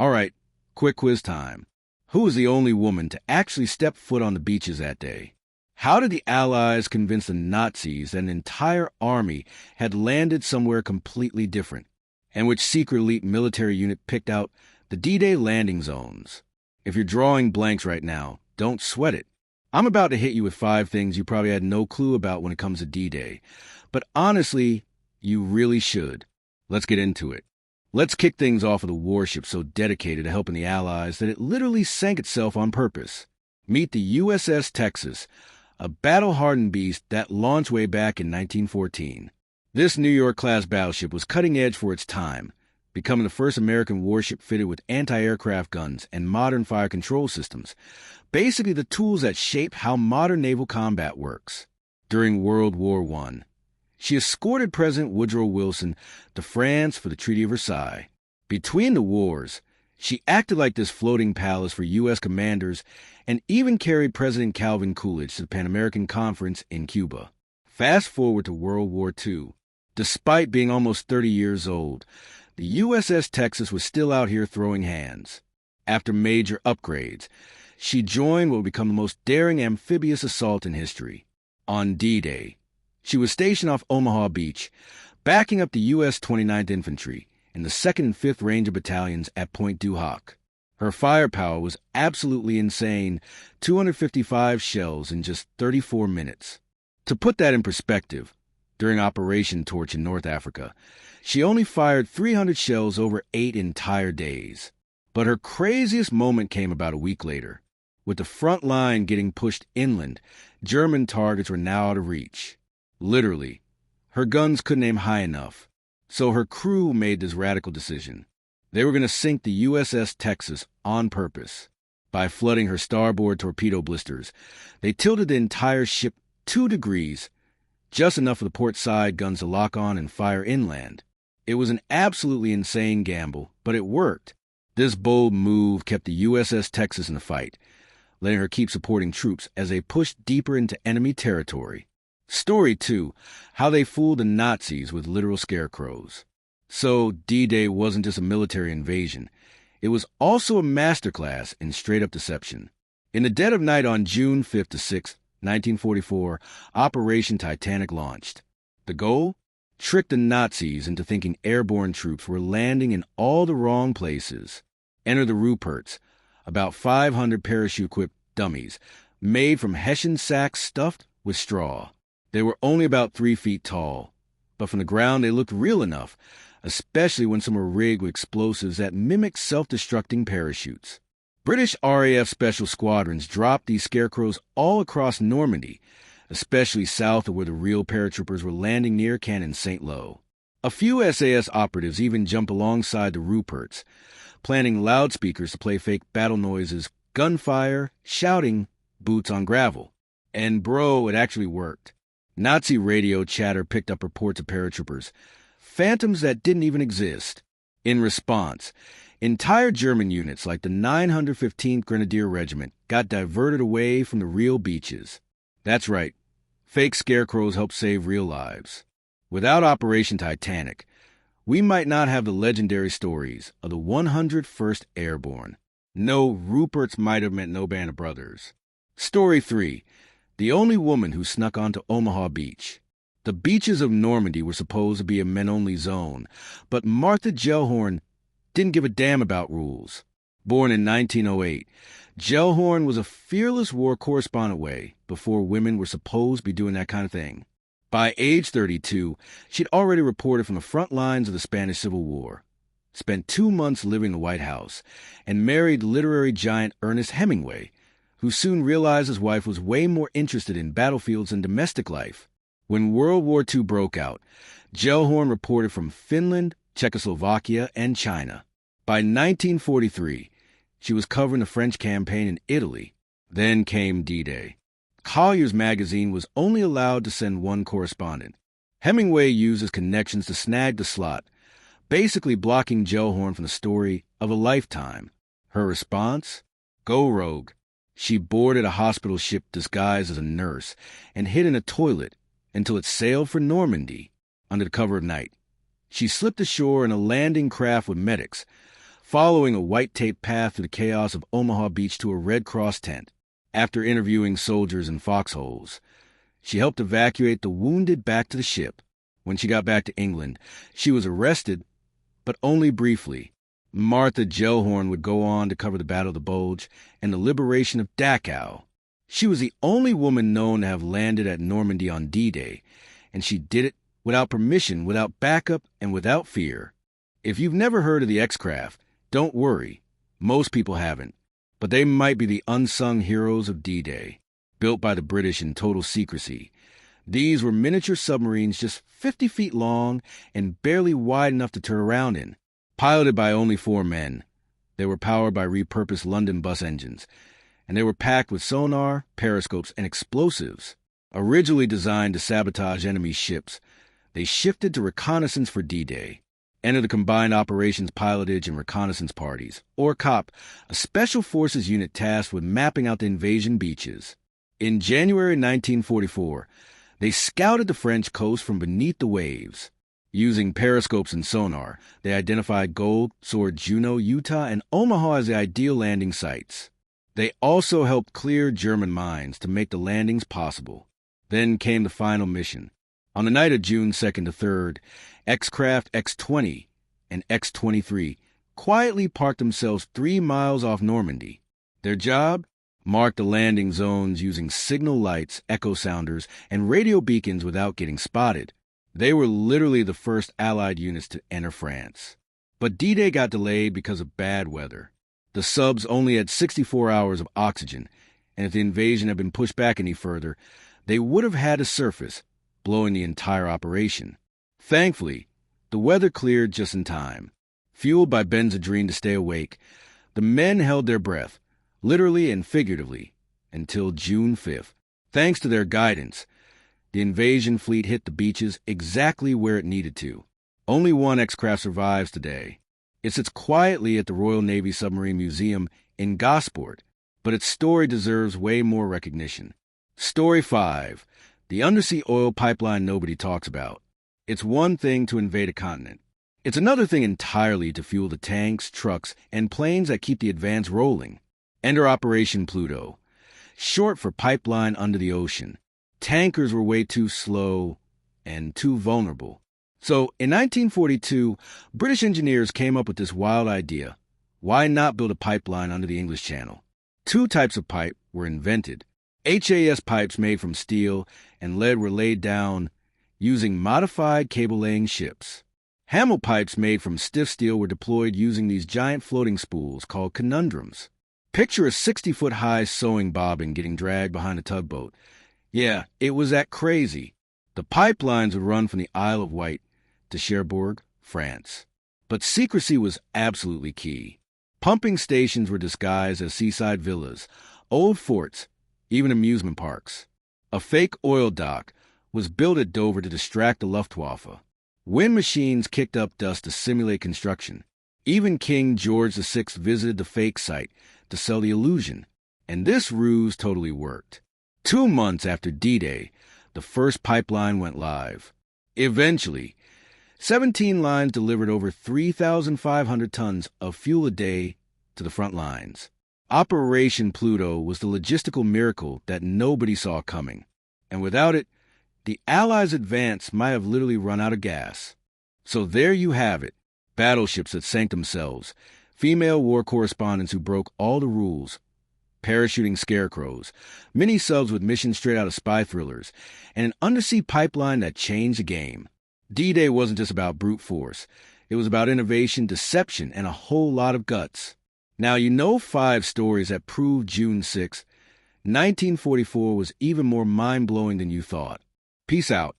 All right, quick quiz time. Who was the only woman to actually step foot on the beaches that day? How did the Allies convince the Nazis that an entire army had landed somewhere completely different? And which secret elite military unit picked out the D-Day landing zones? If you're drawing blanks right now, don't sweat it. I'm about to hit you with 5 things you probably had no clue about when it comes to D-Day. But honestly, you really should. Let's get into it. Let's kick things off with a warship so dedicated to helping the Allies that it literally sank itself on purpose. Meet the USS Texas, a battle-hardened beast that launched way back in 1914. This New York-class battleship was cutting edge for its time, becoming the first American warship fitted with anti-aircraft guns and modern fire control systems, basically the tools that shape how modern naval combat works. During World War I, she escorted President Woodrow Wilson to France for the Treaty of Versailles. Between the wars, she acted like this floating palace for U.S. commanders and even carried President Calvin Coolidge to the Pan American Conference in Cuba. Fast forward to World War II. Despite being almost 30 years old, the USS Texas was still out here throwing hands. After major upgrades, she joined what would become the most daring amphibious assault in history. On D-Day, she was stationed off Omaha Beach, backing up the U.S. 29th Infantry and the 2nd and 5th Ranger Battalions at Point du Hoc. Her firepower was absolutely insane, 255 shells in just 34 minutes. To put that in perspective, during Operation Torch in North Africa, she only fired 300 shells over 8 entire days. But her craziest moment came about a week later. With the front line getting pushed inland, German targets were now out of reach. Literally, her guns couldn't aim high enough, so her crew made this radical decision. They were going to sink the USS Texas on purpose. By flooding her starboard torpedo blisters, they tilted the entire ship 2 degrees, just enough for the port side guns to lock on and fire inland. It was an absolutely insane gamble, but it worked. This bold move kept the USS Texas in the fight, letting her keep supporting troops as they pushed deeper into enemy territory. Story 2, how they fooled the Nazis with literal scarecrows. So D-Day wasn't just a military invasion. It was also a masterclass in straight-up deception. In the dead of night on June 5th to 6th, 1944, Operation Titanic launched. The goal? Trick the Nazis into thinking airborne troops were landing in all the wrong places. Enter the Ruperts, about 500 parachute-equipped dummies, made from Hessian sacks stuffed with straw. They were only about 3 feet tall, but from the ground they looked real enough, especially when some were rigged with explosives that mimicked self-destructing parachutes. British RAF special squadrons dropped these scarecrows all across Normandy, especially south of where the real paratroopers were landing near Cannon St. Lo. A few SAS operatives even jumped alongside the Ruperts, planting loudspeakers to play fake battle noises, gunfire, shouting, boots on gravel. And bro, it actually worked. Nazi radio chatter picked up reports of paratroopers, phantoms that didn't even exist. In response, entire German units like the 915th Grenadier Regiment got diverted away from the real beaches. That's right, fake scarecrows helped save real lives. Without Operation Titanic, we might not have the legendary stories of the 101st Airborne. No, Ruperts might have meant no band of brothers. Story 3. The only woman who snuck onto Omaha Beach. The beaches of Normandy were supposed to be a men-only zone, but Martha Gellhorn didn't give a damn about rules. Born in 1908, Gellhorn was a fearless war correspondent way before women were supposed to be doing that kind of thing. By age 32, she'd already reported from the front lines of the Spanish Civil War, spent 2 months living in the White House, and married literary giant Ernest Hemingway, who soon realized his wife was way more interested in battlefields than domestic life. When World War II broke out, Gellhorn reported from Finland, Czechoslovakia, and China. By 1943, she was covering the French campaign in Italy. Then came D-Day. Collier's magazine was only allowed to send 1 correspondent. Hemingway used his connections to snag the slot, basically blocking Gellhorn from the story of a lifetime. Her response? Go rogue. She boarded a hospital ship disguised as a nurse and hid in a toilet until it sailed for Normandy under the cover of night. She slipped ashore in a landing craft with medics, following a white-taped path through the chaos of Omaha Beach to a Red Cross tent. After interviewing soldiers in foxholes, she helped evacuate the wounded back to the ship. When she got back to England, she was arrested, but only briefly. Martha Gellhorn would go on to cover the Battle of the Bulge and the liberation of Dachau. She was the only woman known to have landed at Normandy on D-Day, and she did it without permission, without backup, and without fear. If you've never heard of the X-Craft, don't worry. Most people haven't. But they might be the unsung heroes of D-Day, built by the British in total secrecy. These were miniature submarines just 50 feet long and barely wide enough to turn around in. Piloted by only 4 men, they were powered by repurposed London bus engines, and they were packed with sonar, periscopes, and explosives. Originally designed to sabotage enemy ships, they shifted to reconnaissance for D-Day. Enter the Combined Operations Pilotage and Reconnaissance Parties, or COP, a special forces unit tasked with mapping out the invasion beaches. In January 1944, they scouted the French coast from beneath the waves. Using periscopes and sonar, they identified Gold, Sword, Juneau, Utah, and Omaha as the ideal landing sites. They also helped clear German mines to make the landings possible. Then came the final mission. On the night of June 2nd to 3rd, X-Craft X-20 and X-23 quietly parked themselves 3 miles off Normandy. Their job? Mark the landing zones using signal lights, echo sounders, and radio beacons without getting spotted. They were literally the first Allied units to enter France. But D-Day got delayed because of bad weather. The subs only had 64 hours of oxygen, and if the invasion had been pushed back any further, they would have had to surface, blowing the entire operation. Thankfully, the weather cleared just in time. Fueled by benzodrine to stay awake, the men held their breath, literally and figuratively, until June 5th. Thanks to their guidance, the invasion fleet hit the beaches exactly where it needed to. Only one X-Craft survives today. It sits quietly at the Royal Navy Submarine Museum in Gosport, but its story deserves way more recognition. Story 5. The undersea oil pipeline nobody talks about. It's one thing to invade a continent. It's another thing entirely to fuel the tanks, trucks, and planes that keep the Advance rolling. Enter Operation Pluto, short for Pipeline Under the Ocean. Tankers were way too slow and too vulnerable. So, in 1942, British engineers came up with this wild idea. Why not build a pipeline under the English Channel? 2 types of pipe were invented. HAS pipes made from steel and lead were laid down using modified cable-laying ships. Hamel pipes made from stiff steel were deployed using these giant floating spools called conundrums. Picture a 60-foot-high sewing bobbin getting dragged behind a tugboat. Yeah, it was that crazy. The pipelines would run from the Isle of Wight to Cherbourg, France. But secrecy was absolutely key. Pumping stations were disguised as seaside villas, old forts, even amusement parks. A fake oil dock was built at Dover to distract the Luftwaffe. Wind machines kicked up dust to simulate construction. Even King George VI visited the fake site to sell the illusion, and this ruse totally worked. 2 months after D-Day, the first pipeline went live. Eventually, 17 lines delivered over 3,500 tons of fuel a day to the front lines. Operation Pluto was the logistical miracle that nobody saw coming, and without it, the Allies' advance might have literally run out of gas. So there you have it, battleships that sank themselves, female war correspondents who broke all the rules, parachuting scarecrows, mini-subs with missions straight out of spy thrillers, and an undersea pipeline that changed the game. D-Day wasn't just about brute force. It was about innovation, deception, and a whole lot of guts. Now, you know 5 stories that prove June 6, 1944 was even more mind-blowing than you thought. Peace out.